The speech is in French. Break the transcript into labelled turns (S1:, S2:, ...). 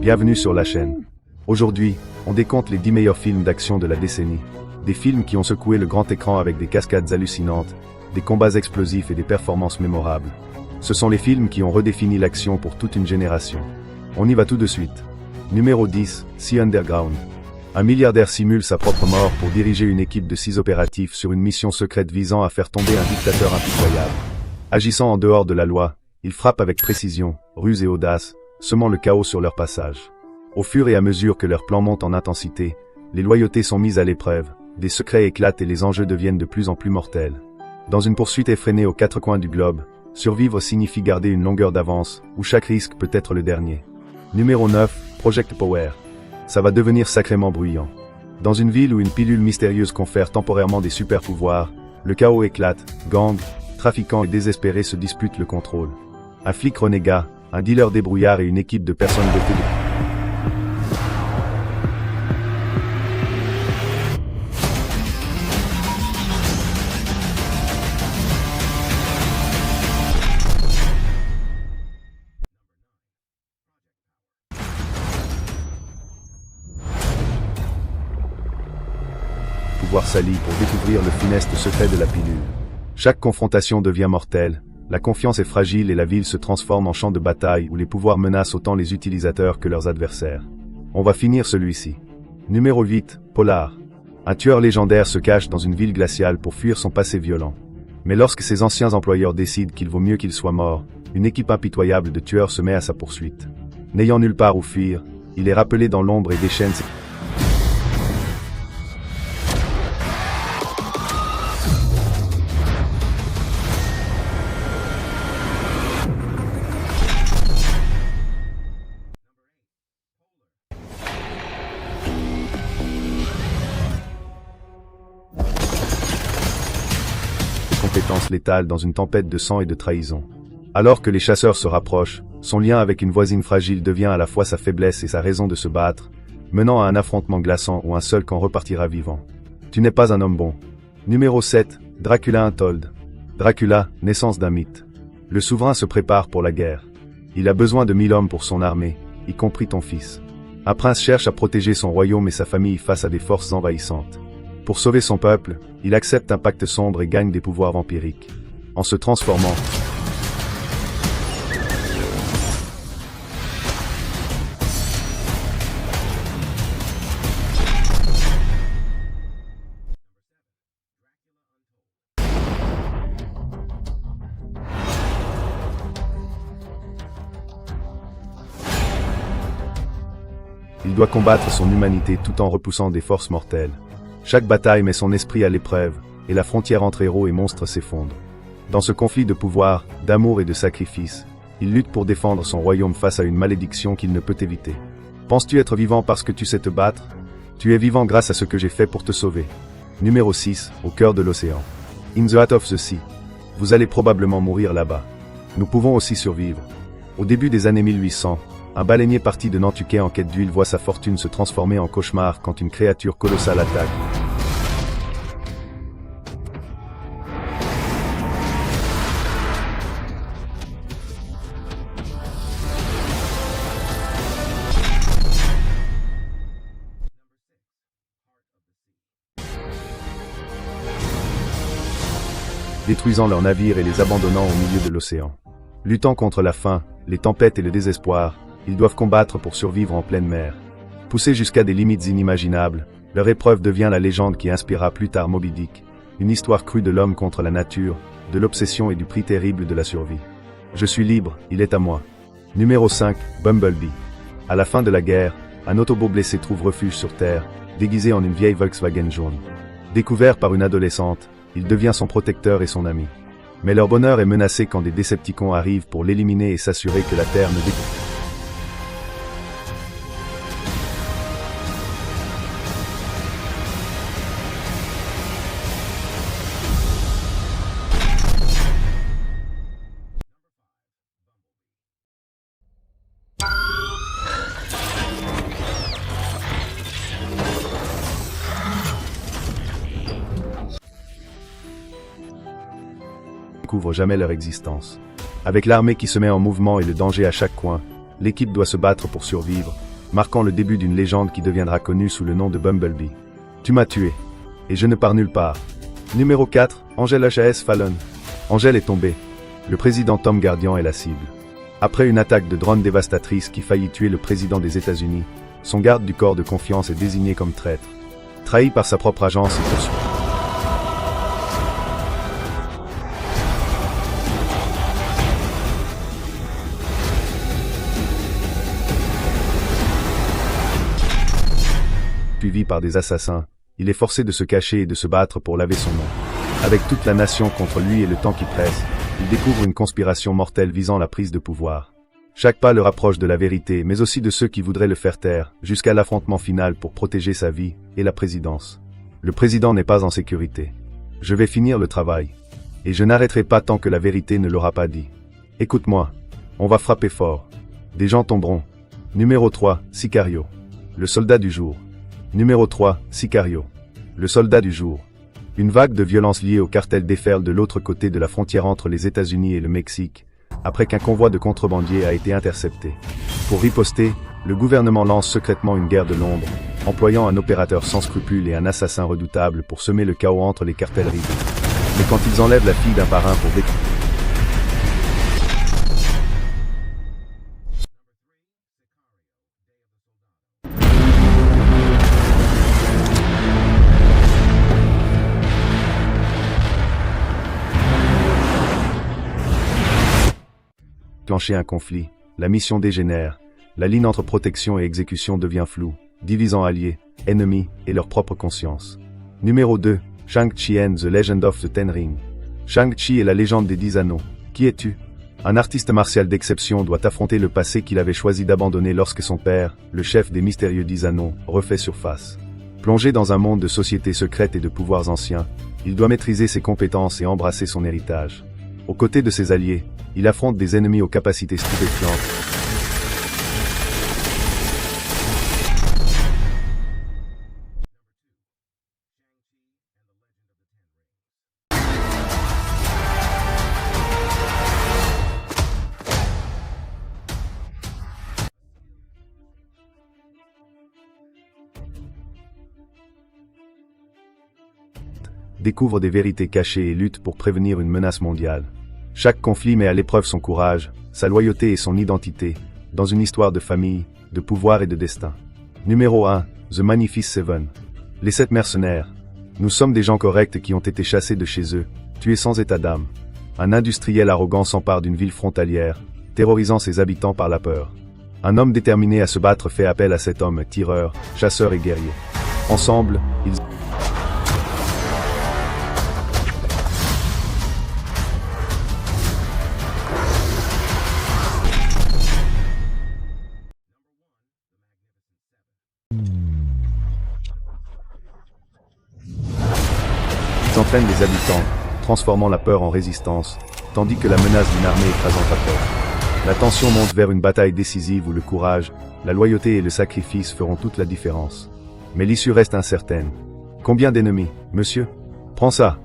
S1: Bienvenue sur la chaîne. Aujourd'hui, on décompte les 10 meilleurs films d'action de la décennie. Des films qui ont secoué le grand écran avec des cascades hallucinantes, des combats explosifs et des performances mémorables. Ce sont les films qui ont redéfini l'action pour toute une génération. On y va tout de suite. Numéro 10, Sea Underground. Un milliardaire simule sa propre mort pour diriger une équipe de 6 opératifs sur une mission secrète visant à faire tomber un dictateur impitoyable. Agissant en dehors de la loi, il frappe avec précision, ruse et audace, semant le chaos sur leur passage. Au fur et à mesure que leur plan monte en intensité, les loyautés sont mises à l'épreuve, des secrets éclatent et les enjeux deviennent de plus en plus mortels. Dans une poursuite effrénée aux 4 coins du globe, survivre signifie garder une longueur d'avance, où chaque risque peut être le dernier. Numéro 9, Project Power. Ça va devenir sacrément bruyant. Dans une ville où une pilule mystérieuse confère temporairement des super-pouvoirs, le chaos éclate, gangs, trafiquants et désespérés se disputent le contrôle. Un flic renégat, un dealer débrouillard et une équipe de personnes dotées de... pouvoir s'allie pour découvrir le funeste secret de la pilule. Chaque confrontation devient mortelle, la confiance est fragile et la ville se transforme en champ de bataille où les pouvoirs menacent autant les utilisateurs que leurs adversaires. On va finir celui-ci. Numéro 8, Polar. Un tueur légendaire se cache dans une ville glaciale pour fuir son passé violent. Mais lorsque ses anciens employeurs décident qu'il vaut mieux qu'il soit mort, une équipe impitoyable de tueurs se met à sa poursuite. N'ayant nulle part où fuir, il est rappelé dans l'ombre et déchaîne ses... compétences létales dans une tempête de sang et de trahison. Alors que les chasseurs se rapprochent, son lien avec une voisine fragile devient à la fois sa faiblesse et sa raison de se battre, menant à un affrontement glaçant où un seul camp repartira vivant. Tu n'es pas un homme bon. Numéro 7, Dracula Untold. Dracula, naissance d'un mythe. Le souverain se prépare pour la guerre. Il a besoin de 1000 hommes pour son armée, y compris ton fils. Un prince cherche à protéger son royaume et sa famille face à des forces envahissantes. Pour sauver son peuple, il accepte un pacte sombre et gagne des pouvoirs vampiriques. En se transformant, il doit combattre son humanité tout en repoussant des forces mortelles. Chaque bataille met son esprit à l'épreuve, et la frontière entre héros et monstres s'effondre. Dans ce conflit de pouvoir, d'amour et de sacrifice, il lutte pour défendre son royaume face à une malédiction qu'il ne peut éviter. Penses-tu être vivant parce que tu sais te battre? Tu es vivant grâce à ce que j'ai fait pour te sauver. Numéro 6, au cœur de l'océan. In the Heart of the Sea. Vous allez probablement mourir là-bas. Nous pouvons aussi survivre. Au début des années 1800, un baleinier parti de Nantucket en quête d'huile voit sa fortune se transformer en cauchemar quand une créature colossale attaque. Détruisant leurs navires et les abandonnant au milieu de l'océan. Luttant contre la faim, les tempêtes et le désespoir, ils doivent combattre pour survivre en pleine mer. Poussés jusqu'à des limites inimaginables, leur épreuve devient la légende qui inspira plus tard Moby Dick, une histoire crue de l'homme contre la nature, de l'obsession et du prix terrible de la survie. Je suis libre, il est à moi. Numéro 5, Bumblebee. À la fin de la guerre, un Autobot blessé trouve refuge sur Terre, déguisé en une vieille Volkswagen jaune. Découvert par une adolescente, il devient son protecteur et son ami. Mais leur bonheur est menacé quand des Décepticons arrivent pour l'éliminer et s'assurer que la Terre ne découvre. Couvrent jamais leur existence. Avec l'armée qui se met en mouvement et le danger à chaque coin, l'équipe doit se battre pour survivre, marquant le début d'une légende qui deviendra connue sous le nom de Bumblebee. Tu m'as tué. Et je ne pars nulle part. Numéro 4, Angel H.A.S. Fallon. Angel est tombé. Le président Tom Guardian est la cible. Après une attaque de drone dévastatrice qui faillit tuer le président des États-Unis, son garde du corps de confiance est désigné comme traître. Trahi par sa propre agence et poursuivi. Suivi par des assassins, il est forcé de se cacher et de se battre pour laver son nom. Avec toute la nation contre lui et le temps qui presse, il découvre une conspiration mortelle visant la prise de pouvoir. Chaque pas le rapproche de la vérité, mais aussi de ceux qui voudraient le faire taire, jusqu'à l'affrontement final pour protéger sa vie et la présidence. Le président n'est pas en sécurité. Je vais finir le travail. Et je n'arrêterai pas tant que la vérité ne l'aura pas dit. Écoute-moi. On va frapper fort. Des gens tomberont. Numéro 3, Sicario. Le soldat du jour. Numéro 3, Sicario. Le soldat du jour. Une vague de violence liée au cartel déferle de l'autre côté de la frontière entre les États-Unis et le Mexique, après qu'un convoi de contrebandiers a été intercepté. Pour riposter, le gouvernement lance secrètement une guerre de l'ombre, employant un opérateur sans scrupules et un assassin redoutable pour semer le chaos entre les cartels rivaux. Mais quand ils enlèvent la fille d'un parrain pour détruire déclencher un conflit, la mission dégénère, la ligne entre protection et exécution devient floue, divisant alliés, ennemis et leur propre conscience. Numéro 2, Shang-Chi and the Legend of the Ten Rings. Shang-Chi est la légende des 10 anneaux. Qui es-tu? Un artiste martial d'exception doit affronter le passé qu'il avait choisi d'abandonner lorsque son père, le chef des mystérieux 10 anneaux, refait surface. Plongé dans un monde de sociétés secrètes et de pouvoirs anciens, il doit maîtriser ses compétences et embrasser son héritage. Aux côtés de ses alliés, il affronte des ennemis aux capacités stupéfiantes. Découvre des vérités cachées et lutte pour prévenir une menace mondiale. Chaque conflit met à l'épreuve son courage, sa loyauté et son identité, dans une histoire de famille, de pouvoir et de destin. Numéro 1, The Magnificent Seven. Les 7 mercenaires. Nous sommes des gens corrects qui ont été chassés de chez eux, tués sans état d'âme. Un industriel arrogant s'empare d'une ville frontalière, terrorisant ses habitants par la peur. Un homme déterminé à se battre fait appel à cet homme, tireur, chasseur et guerrier. Ensemble, ils entraînent les habitants, transformant la peur en résistance, tandis que la menace d'une armée écrasante la peur. La tension monte vers une bataille décisive où le courage, la loyauté et le sacrifice feront toute la différence. Mais l'issue reste incertaine. Combien d'ennemis, monsieur? Prends ça.